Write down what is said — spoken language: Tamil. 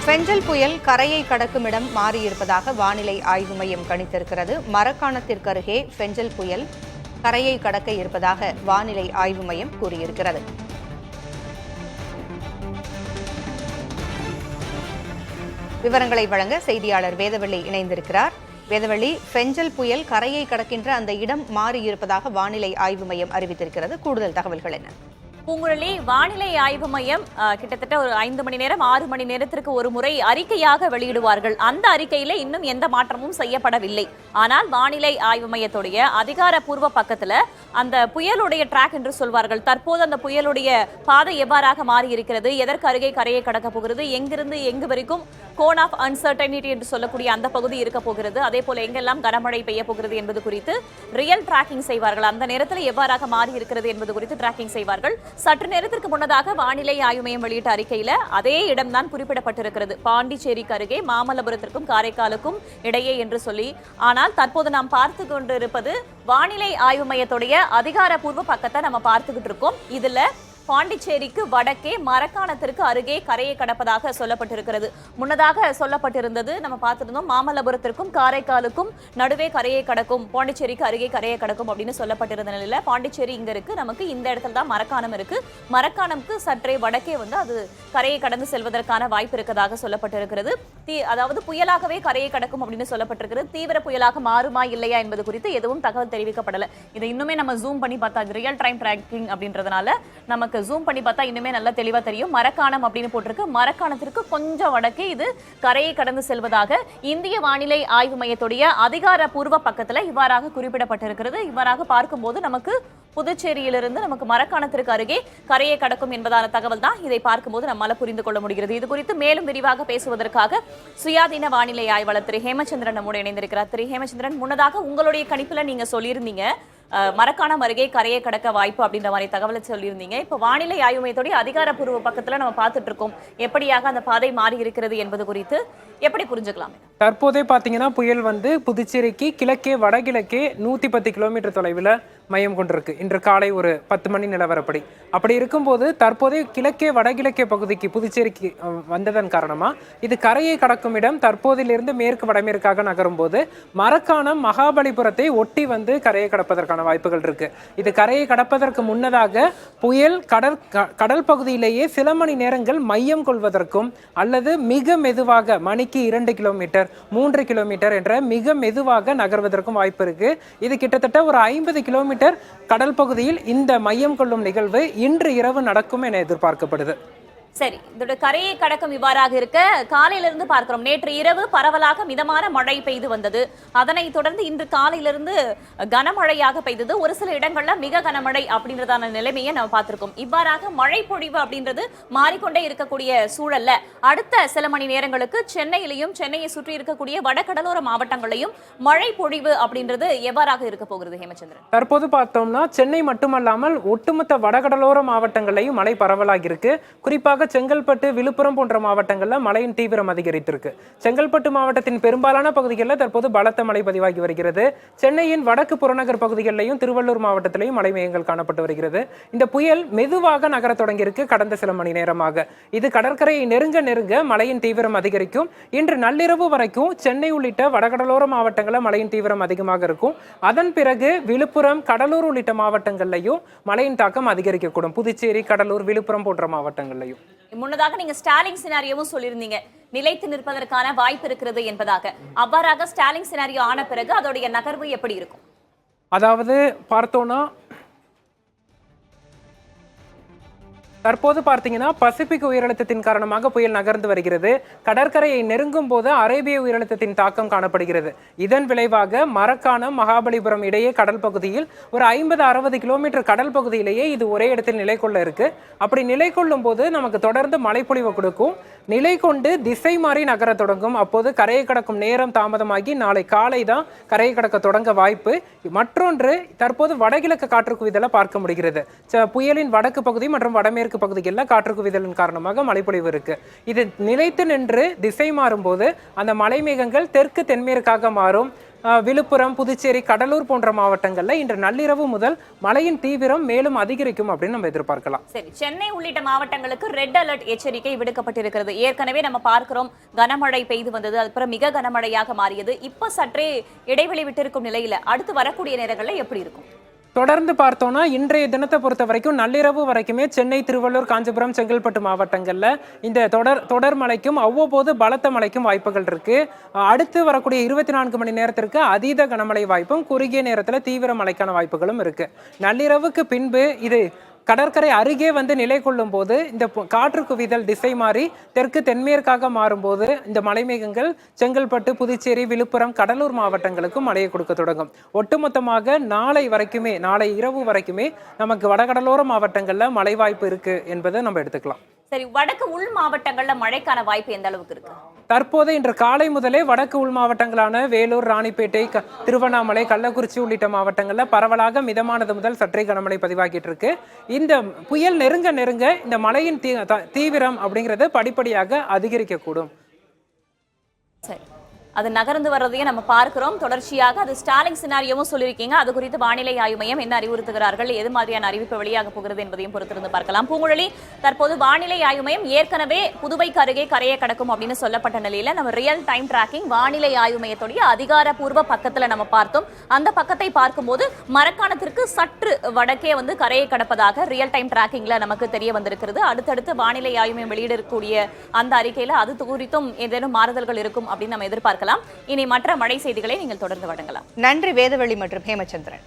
பெஞ்சல் புயல் கரையை கடக்கும் இடம் மாறியிருப்பதாக வானிலை ஆய்வு மையம் கணித்திருக்கிறது. மரக்காணத்திற்கு அருகே பெஞ்சல் புயல் கரையை கடக்க இருப்பதாக வானிலை ஆய்வு மையம் கூறியிருக்கிறது. விவரங்களை வழங்க செய்தியாளர் வேதவள்ளி இணைந்திருக்கிறார். வேதவள்ளி, பெஞ்சல் புயல் கரையை கடக்கின்ற அந்த இடம் மாறியிருப்பதாக வானிலை ஆய்வு மையம் அறிவித்திருக்கிறது. கூடுதல் தகவல்கள் என்ன? பூங்குழலி, வானிலை ஆய்வு மையம் கிட்டத்தட்ட ஒரு 5 மணி நேரம் 6 மணி நேரத்திற்கு ஒரு முறை அறிக்கையாக வெளியிடுவார்கள். அந்த அறிக்கையில இன்னும் எந்த மாற்றமும் செய்யப்படவில்லை. ஆனால் வானிலை ஆய்வு மையத்துடைய அதிகாரப்பூர்வ பக்கத்துல அந்த புயலுடைய ட்ராக் என்று சொல்வார்கள். தற்போது அந்த புயலுடைய பாதை எவ்வாறாக மாறி இருக்கிறது, எதற்கு அருகே கரையை கடக்க போகிறது, எங்கிருந்து எங்கு வரைக்கும் கோன் ஆஃப் அன்சர்டனிட்டி என்று சொல்லக்கூடிய அந்த பகுதி இருக்க போகிறது, அதே போல எங்கெல்லாம் கனமழை பெய்ய போகிறது என்பது குறித்து ரியல் டிராக்கிங் செய்வார்கள். அந்த நேரத்தில் எவ்வாறாக மாறி இருக்கிறது என்பது குறித்து டிராக்கிங் செய்வார்கள். சற்று நேரத்திற்கு முன்னதாக வானிலை ஆய்வு மையம் வெளியிட்ட அறிக்கையில அதே இடம்தான் குறிப்பிடப்பட்டிருக்கிறது. பாண்டிச்சேரிக்கு அருகே மாமல்லபுரத்திற்கும் காரைக்காலுக்கும் இடையே என்று சொல்லி. ஆனால் தற்போது நாம் பார்த்து கொண்டிருப்பது வானிலை ஆய்வு மையத்துடைய அதிகாரப்பூர்வ பக்கத்தை நம்ம பார்த்துக்கிட்டு இருக்கோம். இதுல பாண்டிச்சேரிக்கு வடக்கே மரக்காணத்திற்கு அருகே கரையை கடப்பதாக சொல்லப்பட்டிருக்கிறது. முன்னதாக சொல்லப்பட்டிருந்தது நம்ம பார்த்திருந்தோம், மாமல்லபுரத்திற்கும் காரைக்காலுக்கும் நடுவே கரையை கடக்கும், பாண்டிச்சேரிக்கு அருகே கரையை கடக்கும் அப்படின்னு சொல்லப்பட்டிருந்த நிலையில பாண்டிச்சேரி இங்க இருக்கு, நமக்கு இந்த இடத்துல தான் மரக்காணம் இருக்கு. மரக்காணம்க்கு சற்றே வடக்கே அது கரையை கடந்து செல்வதற்கான வாய்ப்பு இருக்கதாக சொல்லப்பட்டிருக்கிறது. அதாவது புயலாகவே கரையை கடக்கும் அப்படின்னு சொல்லப்பட்டிருக்கிறது. தீவிர புயலாக மாறுமா இல்லையா என்பது குறித்து எதுவும் தகவல் தெரிவிக்கப்படல. இதை இன்னுமே நம்ம ஜூம் பண்ணி பார்த்தா, ரியல் டைம் டிராக்கிங் அப்படின்றதுனால நமக்கு ஜூம் பண்ணி பார்த்தா இன்னுமே நல்லா தெளிவா தெரியும். மரக்காணம் அப்படின்னு போட்டிருக்கு. மரக்காணத்திற்கு கொஞ்சம் வடக்கே இது கரையை கடந்து செல்வதாக இந்திய வானிலை ஆய்வு மையத்துடைய அதிகாரப்பூர்வ பக்கத்துல இவ்வாறாக குறிப்பிடப்பட்டிருக்கிறது. இவ்வாறாக பார்க்கும்போது நமக்கு புதுச்சேரியிலிருந்து நமக்கு மரக்காணத்திற்கு அருகே கரையை கடக்கும் என்பதான தகவல் தான் இதை பார்க்கும்போது நம்மால புரிந்து கொள்ள முடிகிறது. இது குறித்து மேலும் விரிவாக பேசுவதற்காக சுயாதீன வானிலை ஆய்வாளர் திரு ஹேமச்சந்திரன் நம்மோடு இணைந்திருக்கிறார். திரு ஹேமச்சந்திரன், முன்னதாக உங்களுடைய கணிப்புல நீங்க சொல்லியிருந்தீங்க மரக்காணம் அருகே கரையை கடக்க வாய்ப்பு அப்படின்ற மாதிரி தகவலை சொல்லியிருந்தீங்க. இப்போ வானிலை ஆய்வு மையத்துடைய அதிகாரப்பூர்வ பக்கத்துல நம்ம பார்த்துட்டு இருக்கோம். எப்படியாக அந்த பாதை மாறி இருக்கிறது என்பது குறித்து எப்படி புரிஞ்சுக்கலாம்? தற்போதே பார்த்தீங்கன்னா புயல் புதுச்சேரிக்கு கிழக்கே வடகிழக்கே 110 கிலோமீட்டர் தொலைவில் மையம் கொண்டிருக்கு. இன்று காலை ஒரு 10 மணி நிலவரப்படி. அப்படி இருக்கும்போது தற்போதே கிழக்கே வடகிழக்கே பகுதிக்கு புதுச்சேரிக்கு வந்ததன் காரணமா இது கரையை கடக்கும் இடம் தற்போதிலிருந்து மேற்கு வடமேற்காக நகரும் போது மரக்காணம் மகாபலிபுரத்தை ஒட்டி கரையை கடப்பதற்கான வாய்ப்புகள் இருக்கு. இது கரையை கடப்பதற்கு முன்னதாக புயல் கடல் பகுதியிலேயே சில மணி நேரங்கள் மையம் கொள்வதற்கும் அல்லது மிக மெதுவாக மணிக்கு 2 கிலோமீட்டர் 3 கிலோமீட்டர் என்ற மிக மெதுவாக நகர்வதற்கும் வாய்ப்பு இருக்கு. இது கிட்டத்தட்ட ஒரு 50 கிலோமீட்டர் கடல் பகுதியில் இந்த மையம் கொள்ளும் நிகழ்வு இன்று இரவு நடக்கும் என எதிர்பார்க்கப்படுது. சரி, இதோட கரையை கடக்கும் இவ்வாறாக இருக்க காலையிலிருந்து பார்க்கிறோம். நேற்று இரவு பரவலாக மிதமான மழை பெய்து வந்தது. அதனைத் தொடர்ந்து இன்று காலையிலிருந்து கனமழையாக பெய்தது. ஒரு சில இடங்கள்ல மிக கனமழை அப்படின்றதான நிலைமையை நம்ம பார்த்திருக்கோம். இவ்வாறாக மழை பொழிவு அப்படின்றது மாறிக்கொண்டே இருக்கக்கூடிய சூழல்ல அடுத்த சில மணி நேரங்களுக்கு சென்னையிலையும் சென்னையை சுற்றி இருக்கக்கூடிய வடகடலோர மாவட்டங்களையும் மழை பொழிவு அப்படின்றது எவ்வாறாக இருக்க போகிறது ஹேமச்சந்திரன்? தற்போது பார்த்தோம்னா சென்னை மட்டுமல்லாமல் ஒட்டுமொத்த வடகடலோர மாவட்டங்களையும் மழை பரவலாகி இருக்கு. குறிப்பாக செங்கல்பட்டு, விழுப்புரம் போன்ற மாவட்டங்களில் மழையின் தீவிரம் அதிகரித்திருக்கு. செங்கல்பட்டு மாவட்டத்தின் பெரும்பாலான பகுதிகளில் தற்போது பலத்த மழை பதிவாகி வருகிறது. சென்னையின் வடக்கு புறநகர் பகுதிகளிலையும் திருவள்ளூர் மாவட்டத்திலையும் மழை மேகங்கள் காணப்பட்டு வருகிறது. இந்த புயல் மெதுவாக நகர தொடங்கியிருக்கு கடந்த சில மணி நேரமாக. இது கடற்கரையை நெருங்க நெருங்க மழையின் தீவிரம் அதிகரிக்கும். இன்று நள்ளிரவு வரைக்கும் சென்னை உள்ளிட்ட வடகடலோர மாவட்டங்களில் மழையின் தீவிரம் அதிகமாக இருக்கும். அதன் பிறகு விழுப்புரம், கடலூர் உள்ளிட்ட மாவட்டங்கள்லையும் மழையின் தாக்கம் அதிகரிக்கக்கூடும். புதுச்சேரி, கடலூர், விழுப்புரம் போன்ற மாவட்டங்கள்லையும். முன்னதாக நீங்க ஸ்டாலிங் சினாரியோவும் சொல்லியிருந்தீங்க, நிலைத்து நிற்பதற்கான வாய்ப்பு இருக்கிறது என்பதாக. அவ்வாறாக ஸ்டாலிங் சினாரியோ ஆன பிறகு அதோடைய நகர்வு எப்படி இருக்கும்? அதாவது பார்த்தோம்னா தற்போது பார்த்தீங்கன்னா பசிபிக் உயரழுத்தத்தின் காரணமாக புயல் நகர்ந்து வருகிறது. கடற்கரையை நெருங்கும் போது அரேபிய உயரழுத்தத்தின் தாக்கம் காணப்படுகிறது. இதன் விளைவாக மரக்காணம், மகாபலிபுரம் இடையே கடல் பகுதியில் ஒரு 50-60 கிலோமீட்டர் கடல் பகுதியிலேயே இது ஒரே இடத்தில் நிலை கொள்ள இருக்கு. அப்படி நிலை கொள்ளும் போது நமக்கு தொடர்ந்து மழைப்பொழிவு கொடுக்கும். நிலை கொண்டு திசை மாறி நகர தொடங்கும். அப்போது கரையை கடக்கும் நேரம் தாமதமாகி நாளை காலை தான் கரையை கடக்க தொடங்க வாய்ப்பு. மற்றொன்று, தற்போது வடகிழக்கு காற்று குவிதலை பார்க்க முடிகிறது. புயலின் வடக்கு பகுதி மற்றும் வடமேற்கு பகுதிகளில் காற்று குவிதலின் காரணமாக மழைப்பொழிவு இருக்கு. இது நிலைத்து நின்று திசை மாறும் போது அந்த மலை மேகங்கள் தெற்கு தென்மேற்காக மாறும். விழுப்புரம், புதுச்சேரி, கடலூர் போன்ற மாவட்டங்கள்ல இன்று நள்ளிரவு முதல் மழையின் தீவிரம் மேலும் அதிகரிக்கும் அப்படின்னு நம்ம எதிர்பார்க்கலாம். சரி, சென்னை உள்ளிட்ட மாவட்டங்களுக்கு ரெட் அலர்ட் எச்சரிக்கை விடுக்கப்பட்டிருக்கிறது. ஏற்கனவே நம்ம பார்க்கிறோம், கனமழை பெய்து வந்தது, அதுக்கப்புறம் மிக கனமழையாக மாறியது. இப்ப சற்றே இடைவெளி விட்டிருக்கும் நிலையில அடுத்து வரக்கூடிய நேரங்கள்ல எப்படி இருக்கும்? தொடர்ந்து பார்த்தோம்னா இன்றைய தினத்தை பொறுத்த வரைக்கும் நள்ளிரவு வரைக்குமே சென்னை, திருவள்ளூர், காஞ்சிபுரம், செங்கல்பட்டு மாவட்டங்கள்ல இந்த தொடர் மழைக்கும் அவ்வப்போது பலத்த மழைக்கும் வாய்ப்புகள் இருக்கு. அடுத்து வரக்கூடிய 24 மணி நேரத்திற்கு அதீத கனமழை வாய்ப்பும் குறுகிய நேரத்தில் தீவிர மழைக்கான வாய்ப்புகளும் இருக்கு. நள்ளிரவுக்கு பின்பு இது கடற்கரை அருகே வந்து நிலை கொள்ளும் போது இந்த காற்று குவிதல் திசை மாறி தெற்கு தென்மேற்காக மாறும்போது இந்த மலைமேகங்கள் செங்கல்பட்டு, புதுச்சேரி, விழுப்புரம், கடலூர் மாவட்டங்களுக்கும் மழையை கொடுக்க தொடங்கும். ஒட்டுமொத்தமாக நாளை இரவு வரைக்குமே நமக்கு வடகடலோர மாவட்டங்கள்ல மழை வாய்ப்பு இருக்கு என்பதை நம்ம எடுத்துக்கலாம். சரி, வடக்கு உள் மாவட்டங்கள்ல மழைக்கான வாய்ப்பு எந்த அளவுக்கு இருக்கு? தற்போது இன்று காலை முதலே வடக்கு உள் மாவட்டங்களான வேலூர், ராணிப்பேட்டை, திருவண்ணாமலை, கள்ளக்குறிச்சி உள்ளிட்ட மாவட்டங்கள்ல பரவலாக மிதமானது முதல் சற்றே கனமழை பதிவாகிட்டு இருக்கு. இந்த புயல் நெருங்க இந்த மழையின் தீவிரம் அப்படிங்கிறது படிப்படியாக அதிகரிக்கக்கூடும். சரி, அது நகர்ந்து வர்றதையும் நம்ம பார்க்கிறோம். தொடர்ச்சியாக அது ஸ்டாலிங் சினாரியோவும் சொல்லியிருக்கீங்க. அது குறித்து வானிலை ஆய்வு மையம் என்ன அறிவுறுத்துகிறார்கள், எது மாதிரியான அறிவிப்பு வெளியாக போகிறது என்பதையும் பொறுத்திருந்து பார்க்கலாம். பூங்குழலி, தற்போது வானிலை ஆய்வு மையம் ஏற்கனவே புதுவைக்கு அருகே கரையை கடக்கும் அப்படின்னு சொல்லப்பட்ட நிலையில நம்ம ரியல் டைம் டிராக்கிங் வானிலை ஆய்வு மையத்துடைய அதிகாரப்பூர்வ பக்கத்துல நம்ம பார்த்தோம். அந்த பக்கத்தை பார்க்கும்போது மரக்காணத்திற்கு சற்று வடக்கே வந்து கரையை கடப்பதாக ரியல் டைம் டிராக்கிங்ல நமக்கு தெரிய வந்திருக்கிறது. அடுத்தடுத்து வானிலை ஆய்வு மையம் வெளியிடக்கூடிய அந்த அறிக்கையில அது குறித்தும் ஏதேனும் மாறுதல்கள் இருக்கும் அப்படின்னு நம்ம எதிர்பார்க்கலாம். இனி மற்ற மழை செய்திகளை நீங்கள் தொடர்ந்து வழங்கலாம். நன்றி வேதவள்ளி மற்றும் ஹேமச்சந்திரன்.